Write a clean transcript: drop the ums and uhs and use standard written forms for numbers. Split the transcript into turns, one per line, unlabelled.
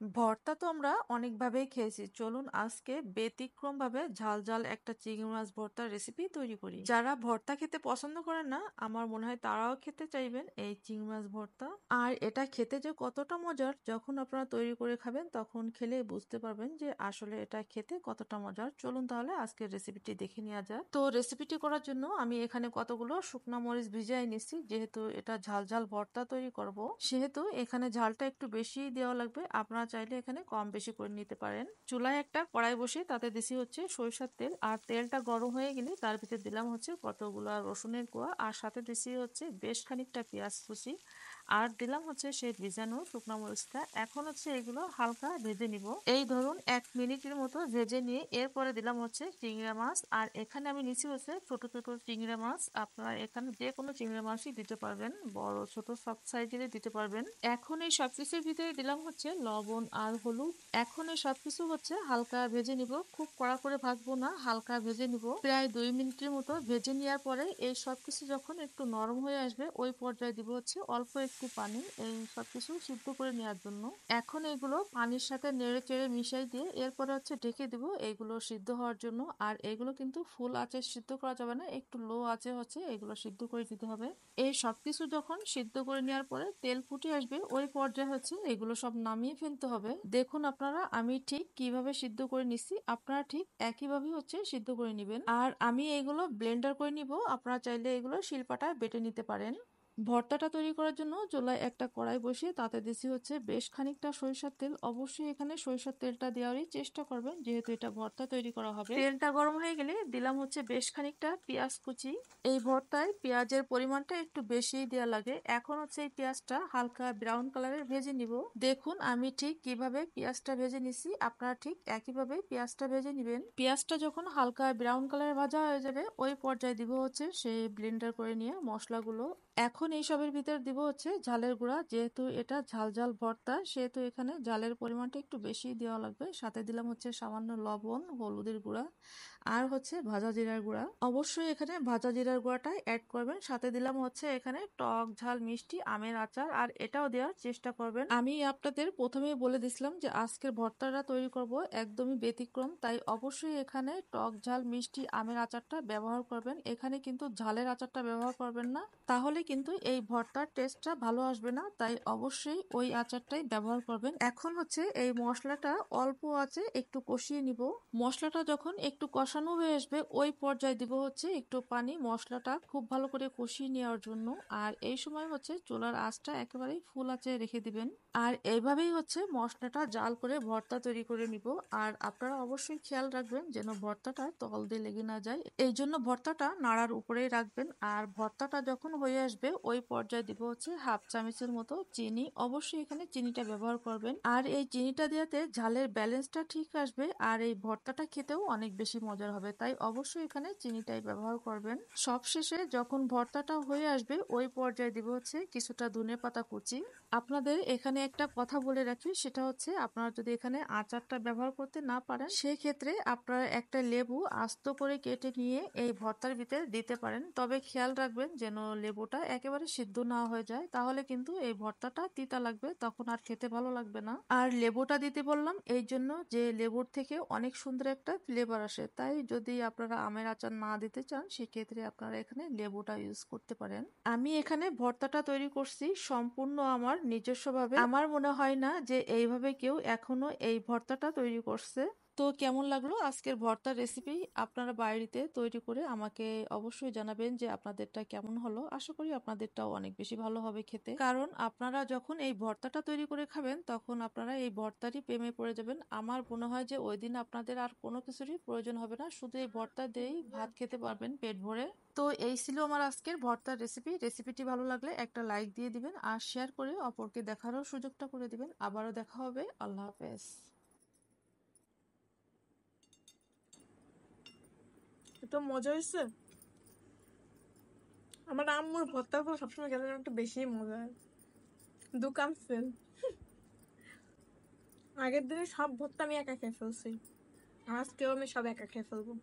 ভর্তা তো আমরা অনেকভাবেই খেয়েছি। চলুন আজকে ব্যতিক্রমভাবে ঝাল ঝাল একটা চিংড়ি মাছ ভর্তার রেসিপি তৈরি করি। যারা ভর্তা খেতে পছন্দ করেন না, আমার মনে হয় তারাও খেতে চাইবেন এই চিংড়ি মাছ ভর্তা। আর এটা খেতে যে কতটা মজার, যখন আপনারা তৈরি করে খাবেন তখন খেলে বুঝতে পারবেন যে আসলে এটা খেতে কতটা মজার। চলুন তাহলে আজকের রেসিপিটি দেখে নেওয়া যাক। তো রেসিপিটি করার জন্য আমি এখানে কতগুলো শুকনা মরিচ ভিজিয়ে নিচ্ছি। যেহেতু এটা ঝাল ঝাল ভর্তা তৈরি করব, সেহেতু এখানে ঝালটা একটু বেশি দেওয়া লাগবে। আপনারা চাইলে এখানে কম বেশি করে নিতে পারেন। চুলায় একটা কড়াই বসিয়ে তাতে দিছি হচ্ছে সরিষার তেল, আর তেলটা গরম হয়ে গেলে তার ভিতরে দিলাম হচ্ছে কতগুলো রসুনের কোয়া, আর সাথে দিছি হচ্ছে বেশ খানিকটা পেঁয়াজ কুচি, আর দিলাম হচ্ছে সেই ভিজানো শুকনো মরিচটা। এখন হচ্ছে এগুলো হালকা ভেজে নিব। এই ধরুন 1 মিনিটের মতো ভেজে নিয়ে এরপরে দিলাম হচ্ছে চিংড়া মাছ, আর এখানে আমি নিচ্ছি হচ্ছে ছোট ছোট চিংড়া মাছ। আপনারা এখানে যে কোনো চিংড়া মাছই দিতে পারবেন, বড় ছোট সব সাইজেরই দিতে পারবেন। এখন এই সবকিছুর ভিতরে দিলাম হচ্ছে লবণ আর হলুদ। এখন এই সবকিছু হচ্ছে হালকা ভেজে নিব, খুব কড়া করে ভাজবো না, হালকা ভেজে নিব। প্রায় 2 মিনিটের মতো ভেজে নেওয়ার পরে এই সবকিছু যখন একটু নরম হয়ে আসবে, ওই পর্যায়ে দিব হচ্ছে অল্প একটু পানি, এই সবকিছু সিদ্ধ করে নেওয়ার জন্য। এখন এগুলো পানির সাথে নেড়ে চেড়ে মিশাই দিয়ে এরপরে হচ্ছে ঢেকে দিব এগুলো সিদ্ধ হওয়ার জন্য। আর এগুলো কিন্তু ফুল আঁচে সিদ্ধ করা যাবে না, একটু লো আঁচে হচ্ছে এগুলো সিদ্ধ করে দিতে হবে। এই সবকিছু যখন সিদ্ধ করে নেওয়ার পরে তেল ফুটে আসবে, ওই পর্যায়ে হচ্ছে এগুলো সব নামিয়ে ফেলতে হবে। দেখুন আপনারা আমি ঠিক কিভাবে সিদ্ধ করে নিচ্ছি, আপনারা ঠিক একইভাবে হচ্ছে সিদ্ধ করে নেবেন। আর আমি এগুলো ব্লেন্ডার করে নিব, আপনারা চাইলে এগুলো শিলপাটায় বেটে নিতে পারেন। ভর্তাটা তৈরি করার জন্য চুলায় একটা কড়াই বসিয়ে তাতে দিছি হচ্ছে বেশ খানিকটা সরিষার তেল। অবশ্যই এখানে সরিষার তেলটা দেওয়ারই চেষ্টা করবেন, যেহেতু এটা ভর্তা তৈরি করা হবে। তেলটা গরম হয়ে গেলে দিলাম হচ্ছে বেশ খানিকটা পেঁয়াজ কুচি। এই ভর্তায় পেঁয়াজের পরিমাণটা একটু বেশি দেওয়া লাগে। এখন হচ্ছে এই পেঁয়াজটা হালকা ব্রাউন কালারের ভেজে নিব। দেখুন আমি ঠিক কিভাবে পেঁয়াজটা ভেজে নিছি, আপনারা ঠিক একইভাবে পেঁয়াজটা ভেজে নিবেন। পেঁয়াজটা যখন হালকা ব্রাউন কালারে ভাজা হয়ে যাবে, ওই পর্যায়ে দিব হচ্ছে সেই ব্লেন্ডার করে নিয়ে মশলাগুলো। এখন এইসবের ভিতর দিব হচ্ছে ঝালের গুঁড়া। যেহেতু এটা ঝাল ঝাল ভর্তা, সেহেতু এখানে ঝালের পরিমাণটা একটু বেশি দেওয়া লাগবে। সাথে দিলাম হচ্ছে সামান্য লবণ, হলুদের গুঁড়া, আর হচ্ছে ভাজা জিরার গুঁড়া। অবশ্যই এখানে ভাজা জিরার গুঁড়াটা অ্যাড করবেন। সাথে দিলাম হচ্ছে এখানে টক ঝাল মিষ্টি আমের আচার, আর এটাও দেওয়ার চেষ্টা করবেন। আমি আপনাদের প্রথমেই বলে দিছিলাম যে আজকের ভর্তাটা তৈরি করব একদমই ব্যতিক্রম, তাই অবশ্যই এখানে টক ঝাল মিষ্টি আমের আচারটা ব্যবহার করবেন। এখানে কিন্তু ঝালের আচারটা ব্যবহার করবেন না, তাহলে কিন্তু এই ভর্তার টেস্টটা ভালো আসবে না। তাই অবশ্যই ওই আচারটাই ব্যবহার করবেন। এখন হচ্ছে এই মশলাটা অল্প আছে একটু কষিয়ে নিব। মশলাটা যখন একটু কষানো হয়ে আসবে, ওই পর্যায়ে দিব হচ্ছে একটু পানি, মশলাটা খুব ভালো করে কষিয়ে নেওয়ার জন্য। আর এই সময় হচ্ছে চুলার আঁচটা একেবারেই ফুল আঁচে রেখে দিবেন। আর এইভাবেই হচ্ছে মশলাটা জাল করে ভর্তা তৈরি করে নিব। আর আপনারা অবশ্যই খেয়াল রাখবেন যেন ভর্তাটা তল দিয়ে লেগে না যায়, এই জন্য ভর্তাটা নাড়ার উপরেই রাখবেন। আর ভর্তাটা যখন হয়ে আসবে, ওই পর্যায়ে দিব হচ্ছে হাফ চামচের মতো চিনি। অবশ্যই এখানে চিনিটা ব্যবহার করবেন, আর এই চিনিটা দেওয়াতে ঝালের ব্যালেন্সটা ঠিক আসবে, আর এই ভর্তাটা খেতেও অনেক বেশি মজার হবে। তাই অবশ্যই এখানে চিনিটাই ব্যবহার করবেন। সবশেষে যখন ভর্তাটা হয়ে আসবে, ওই পর্যায়ে দিব হচ্ছে কিছুটা ধনেপাতা কুচি। আপনাদের এখানে একটা কথা বলে রাখি, সেটা হচ্ছে আপনারা যদি এখানে আচারটা ব্যবহার করতে না পারেন, সেক্ষেত্রে আপনারা একটা লেবু আস্ত করে কেটে নিয়ে এই ভর্তার ভিতরে দিতে পারেন। তবে খেয়াল রাখবেন যেন লেবুটা একেবারে সিদ্ধ না হয়ে যায়, তাহলে কিন্তু এই ভর্তাটা তিতা লাগবে, তখন আর খেতে ভালো লাগবে না। আর লেবুটা দিতে বললাম এই জন্য যে লেবুর থেকে অনেক সুন্দর একটা ফ্লেভার আসে। তাই যদি আপনারা আমের আচার না দিতে চান, সেক্ষেত্রে আপনারা এখানে লেবুটা ইউজ করতে পারেন। আমি এখানে ভর্তাটা তৈরি করছি সম্পূর্ণ আমার নিজস্বভাবে। আমার মনে হয় না যে এইভাবে কেউ এখনো এই ভর্তাটা তৈরি করছে। তো কেমন লাগলো আজকের ভর্তার রেসিপি? আপনারা বাড়িতে তৈরি করে আমাকে অবশ্যই জানাবেন যে আপনাদেরটা কেমন হলো। আশা করি আপনাদেরটাও অনেক বেশি ভালো হবে খেতে, কারণ আপনারা যখন এই ভর্তাটা তৈরি করে খাবেন, তখন আপনারা এই ভর্তারই প্রেমে পড়ে যাবেন। আমার মনে হয় যে ওই দিন আপনাদের আর কোনো কিছুরই প্রয়োজন হবে না, শুধু এই ভর্তা দিয়েই ভাত খেতে পারবেন পেট ভরে। তো এই ছিল আমার আজকের ভর্তার রেসিপি। রেসিপিটি ভালো লাগলে একটা লাইক দিয়ে দিবেন, আর শেয়ার করে অপরকে দেখারও সুযোগটা করে দিবেন। আবারও দেখা হবে। আল্লাহ হাফেজ।
এত মজা হয়েছে। আমার আম্মুর ভর্তা সবসময় খেলে একটু বেশি মজা হয়। দোকান ফেল। আগের দিনে সব ভর্তা আমি একা খেয়ে ফেলছি, আজকেও আমি সব একা খেয়ে ফেলবো।